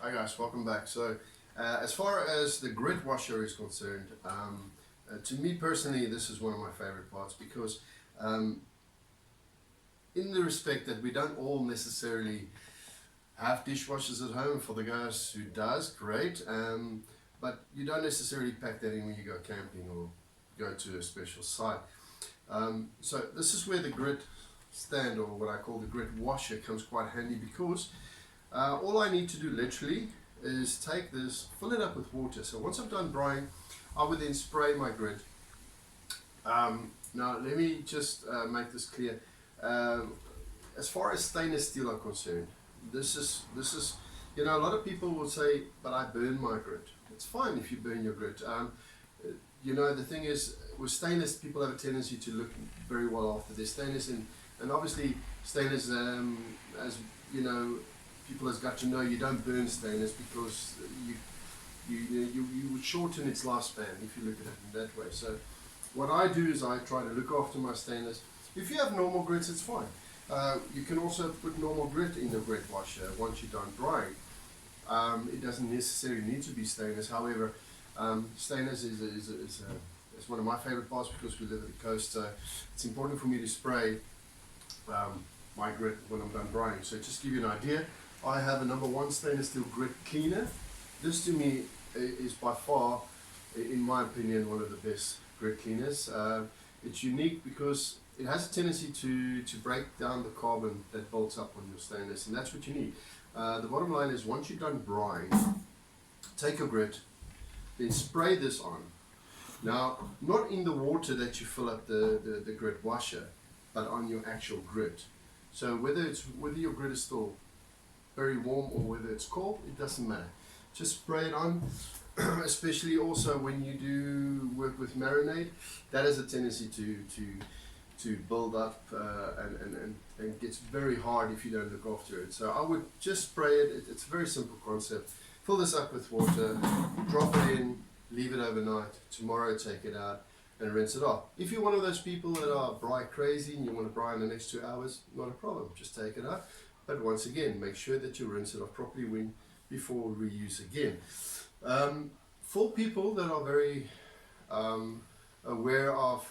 Hi guys, welcome back. So as far as the grit washer is concerned, to me personally this is one of my favorite parts because in the respect that we don't all necessarily have dishwashers at home. For the guys who does, great, but you don't necessarily pack that in when you go camping or go to a special site. So this is where the grit stand, or what I call the grit washer, comes quite handy because all I need to do literally is take this, fill it up with water. So once I've done braaiing, I would then spray my grit. Now let me just make this clear. As far as stainless steel are concerned, this is you know, a lot of people will say, but I burn my grit. It's fine if you burn your grit. You know, the thing is, with stainless, people have a tendency to look very well after their stainless, and obviously stainless, as you know, people has got to know, you don't burn stainless because you would shorten its lifespan if you look at it in that way. So what I do is I try to look after my stainless. If you have normal grits, it's fine. You can also put normal grit in the grit washer once you're done drying. It doesn't necessarily need to be stainless. However, stainless is one of my favorite parts because we live at the coast. So it's important for me to spray my grit when I'm done drying. So just to give you an idea, I have a number 1 stainless steel grit cleaner. This to me is by far, in my opinion, one of the best grit cleaners. It's unique because it has a tendency to break down the carbon that builds up on your stainless, and that's what you need. The bottom line is, once you're done braaiing, take your grit, then spray this on. Now, not in the water that you fill up the grit washer, but on your actual grit. So whether your grit is still very warm or whether it's cold, it doesn't matter. Just spray it on. Especially also when you do work with marinade, that has a tendency to build up and gets very hard if you don't look after it. So I would just spray it. It's a very simple concept. Fill this up with water, drop it in, leave it overnight. Tomorrow take it out and rinse it off. If you're one of those people that are braai crazy and you want to braai in the next 2 hours, not a problem, just take it out. But once again, make sure that you rinse it off properly before reuse again. For people that are very aware of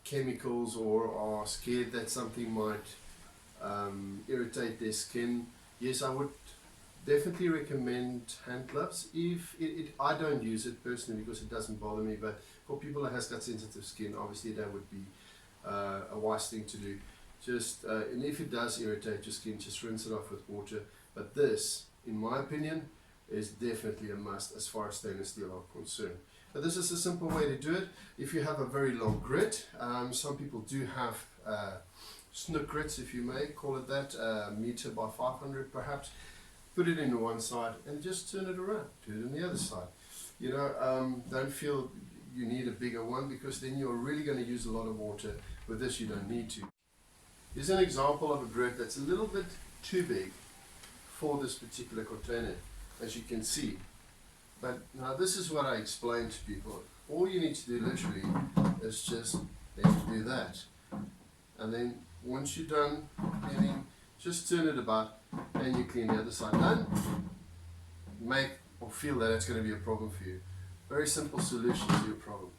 chemicals or are scared that something might irritate their skin, yes, I would definitely recommend hand gloves. I don't use it personally because it doesn't bother me, but for people that has got sensitive skin, obviously that would be a wise thing to do. Just and if it does irritate your skin, just rinse it off with water. But this, in my opinion, is definitely a must as far as stainless steel are concerned. But this is a simple way to do it. If you have a very long grit, some people do have snook grits, if you may call it that, meter by 500 perhaps. Put it in one side and just turn it around. Do it on the other side. You know, don't feel you need a bigger one because then you're really going to use a lot of water. With this, you don't need to. Here's an example of a grit that's a little bit too big for this particular container, as you can see. But now this is what I explain to people. All you need to do literally is just then do that. And then once you're done cleaning, just turn it about and you clean the other side. Don't make or feel that it's going to be a problem for you. Very simple solution to your problem.